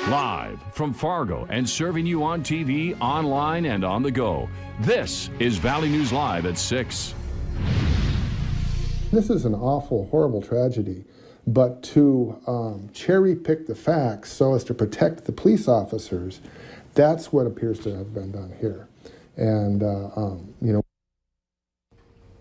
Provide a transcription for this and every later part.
Live from Fargo and serving you on TV, online, and on the go. This is Valley News Live at 6. This is an awful, horrible tragedy, but to cherry pick the facts so as to protect the police officers, that's what appears to have been done here. And,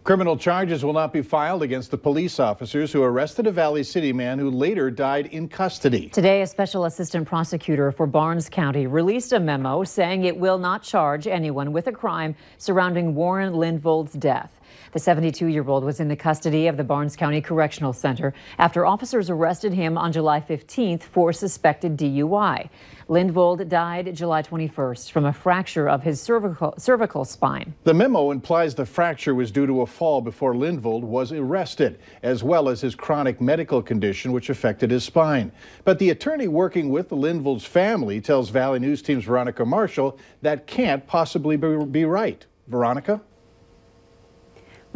Criminal charges will not be filed against the police officers who arrested a Valley City man who later died in custody. Today, a special assistant prosecutor for Barnes County released a memo saying it will not charge anyone with a crime surrounding Warren Lindvold's death. The 72-year-old was in the custody of the Barnes County Correctional Center after officers arrested him on July 15th for suspected DUI. Lindvold died July 21st from a fracture of his cervical spine. The memo implies the fracture was due to a fall before Lindvold was arrested, as well as his chronic medical condition which affected his spine. But the attorney working with the Lindvold's family tells Valley News Team's Veronica Marshall that can't possibly be right. Veronica?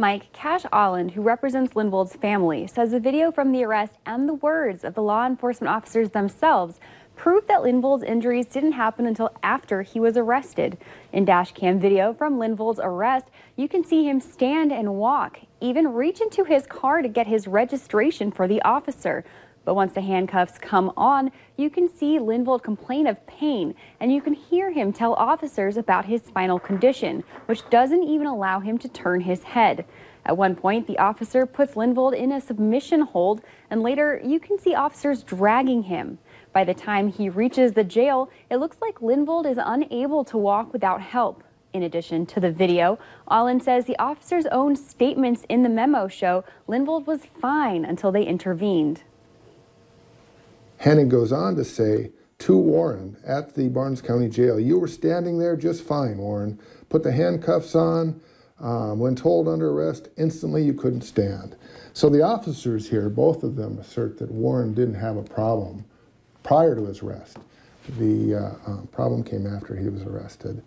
Mike, Cash Allen, who represents Lindvold's family, says the video from the arrest and the words of the law enforcement officers themselves prove that Lindvold's injuries didn't happen until after he was arrested. In dash cam video from Lindvold's arrest, you can see him stand and walk, even reach into his car to get his registration for the officer. But once the handcuffs come on, you can see Lindvold complain of pain, and you can hear him tell officers about his spinal condition, which doesn't even allow him to turn his head. At one point, the officer puts Lindvold in a submission hold, and later you can see officers dragging him. By the time he reaches the jail, it looks like Lindvold is unable to walk without help. In addition to the video, Allen says the officers' own statements in the memo show Lindvold was fine until they intervened. Hennig goes on to say to Warren at the Barnes County Jail, "You were standing there just fine, Warren. Put the handcuffs on. When told under arrest, instantly you couldn't stand." So the officers here, both of them, assert that Warren didn't have a problem prior to his arrest. The problem came after he was arrested.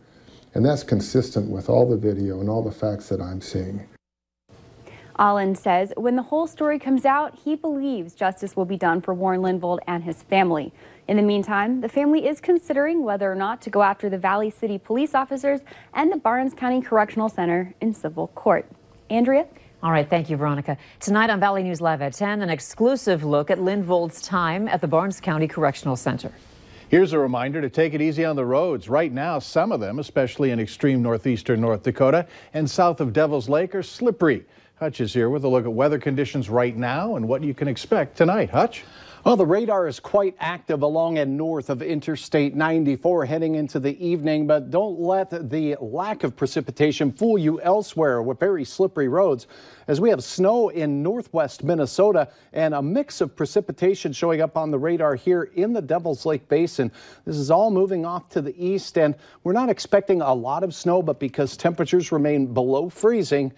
And that's consistent with all the video and all the facts that I'm seeing. Allen says when the whole story comes out, he believes justice will be done for Warren Lindvold and his family. In the meantime, the family is considering whether or not to go after the Valley City police officers and the Barnes County Correctional Center in civil court. Andrea? All right, thank you, Veronica. Tonight on Valley News Live at 10, an exclusive look at Lindvold's time at the Barnes County Correctional Center. Here's a reminder to take it easy on the roads. Right now, some of them, especially in extreme northeastern North Dakota and south of Devil's Lake, are slippery. Hutch is here with a look at weather conditions right now and what you can expect tonight. Hutch? Well, the radar is quite active along and north of Interstate 94 heading into the evening, but don't let the lack of precipitation fool you elsewhere with very slippery roads, as we have snow in northwest Minnesota and a mix of precipitation showing up on the radar here in the Devil's Lake Basin. This is all moving off to the east, and we're not expecting a lot of snow, but because temperatures remain below freezing,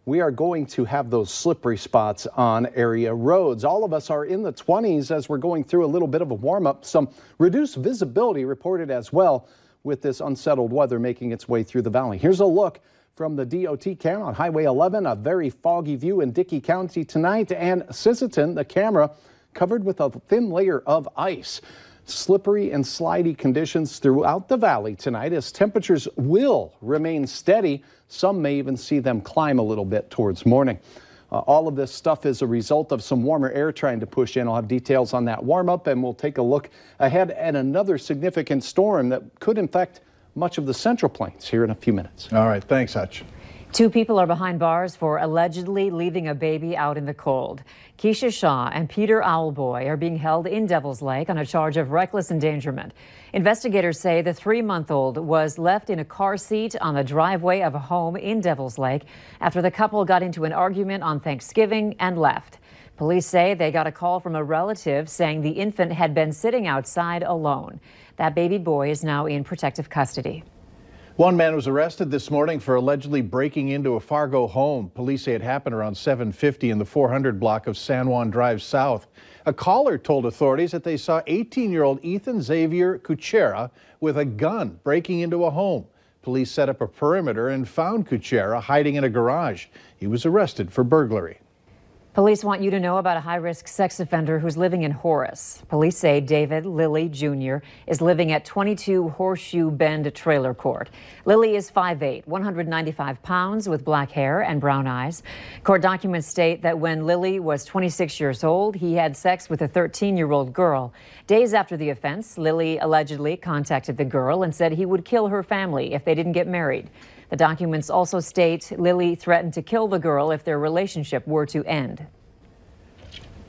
we are going to have those slippery spots on area roads. All of us are in the 20s as we're going through a little bit of a warm-up. Some reduced visibility reported as well with this unsettled weather making its way through the valley. Here's a look from the DOT camera on Highway 11, a very foggy view in Dickey County tonight, and Sisseton, the camera covered with a thin layer of ice. Slippery and slidey conditions throughout the valley tonight as temperatures will remain steady. Some may even see them climb a little bit towards morning. All of this stuff is a result of some warmer air trying to push in. I'll have details on that warm up, and we'll take a look ahead at another significant storm that could infect much of the Central Plains here in a few minutes. All right. Thanks, Hutch. 2 people are behind bars for allegedly leaving a baby out in the cold. Keisha Shaw and Peter Owlboy are being held in Devil's Lake on a charge of reckless endangerment. Investigators say the 3-month-old was left in a car seat on the driveway of a home in Devil's Lake after the couple got into an argument on Thanksgiving and left. Police say they got a call from a relative saying the infant had been sitting outside alone. That baby boy is now in protective custody. One man was arrested this morning for allegedly breaking into a Fargo home. Police say it happened around 7:50 in the 400 block of San Juan Drive South. A caller told authorities that they saw 18-year-old Ethan Xavier Kuchera with a gun breaking into a home. Police set up a perimeter and found Kuchera hiding in a garage. He was arrested for burglary. Police want you to know about a high-risk sex offender who's living in Horace. Police say David Lilly Jr. is living at 22 Horseshoe Bend Trailer Court. Lilly is 5'8", 195 pounds with black hair and brown eyes. Court documents state that when Lilly was 26 years old, he had sex with a 13-year-old girl. Days after the offense, Lilly allegedly contacted the girl and said he would kill her family if they didn't get married. The documents also state Lilly threatened to kill the girl if their relationship were to end.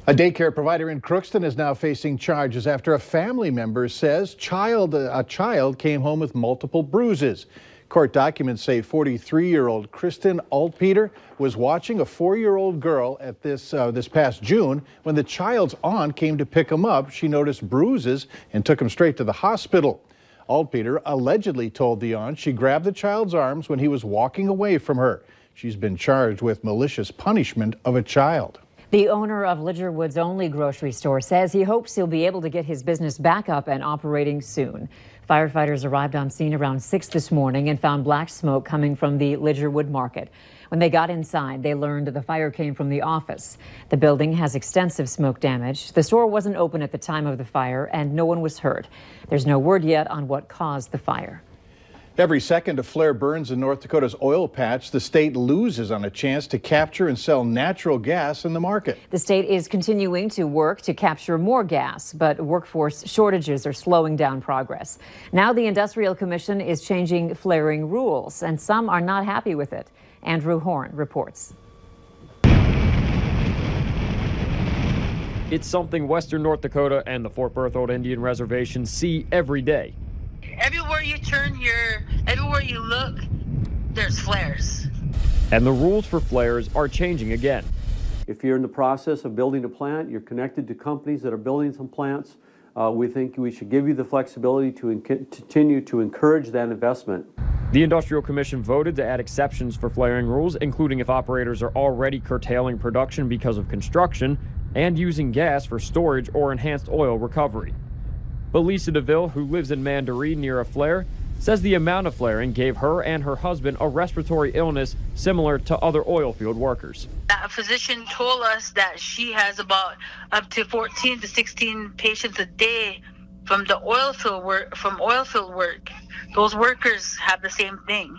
A daycare provider in Crookston is now facing charges after a family member says a child came home with multiple bruises. Court documents say 43-year-old Kristen Altpeter was watching a 4-year-old girl at this past June. When the child's aunt came to pick him up, she noticed bruises and took him straight to the hospital. Altpeter allegedly told the aunt she grabbed the child's arms when he was walking away from her. She's been charged with malicious punishment of a child. The owner of Lidgerwood's only grocery store says he hopes he'll be able to get his business back up and operating soon. Firefighters arrived on scene around 6 this morning and found black smoke coming from the Lidgerwood market. When they got inside, they learned the fire came from the office. The building has extensive smoke damage. The store wasn't open at the time of the fire and no one was hurt. There's no word yet on what caused the fire. Every second a flare burns in North Dakota's oil patch, the state loses on a chance to capture and sell natural gas in the market. The state is continuing to work to capture more gas, but workforce shortages are slowing down progress. Now the Industrial Commission is changing flaring rules, and some are not happy with it. Andrew Horn reports. It's something Western North Dakota and the Fort Berthold Indian Reservation see every day. Everywhere you turn here, everywhere you look, there's flares. And the rules for flares are changing again. If you're in the process of building a plant, you're connected to companies that are building some plants, we think we should give you the flexibility to continue to encourage that investment. The Industrial Commission voted to add exceptions for flaring rules, including if operators are already curtailing production because of construction and using gas for storage or enhanced oil recovery. But Lisa DeVille, who lives in Mandaree near a flare, says the amount of flaring gave her and her husband a respiratory illness similar to other oil field workers. A physician told us that she has about up to 14 to 16 patients a day from the oil field work. Those workers have the same thing.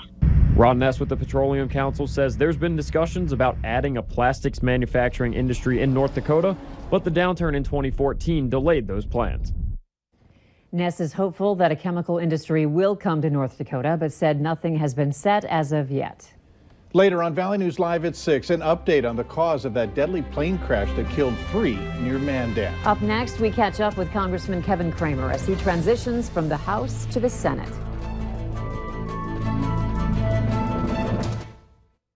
Ron Ness with the Petroleum Council says there's been discussions about adding a plastics manufacturing industry in North Dakota, but the downturn in 2014 delayed those plans. Ness is hopeful that a chemical industry will come to North Dakota, but said nothing has been set as of yet. Later on Valley News Live at 6, an update on the cause of that deadly plane crash that killed 3 near Mandan. Up next, we catch up with Congressman Kevin Cramer as he transitions from the House to the Senate.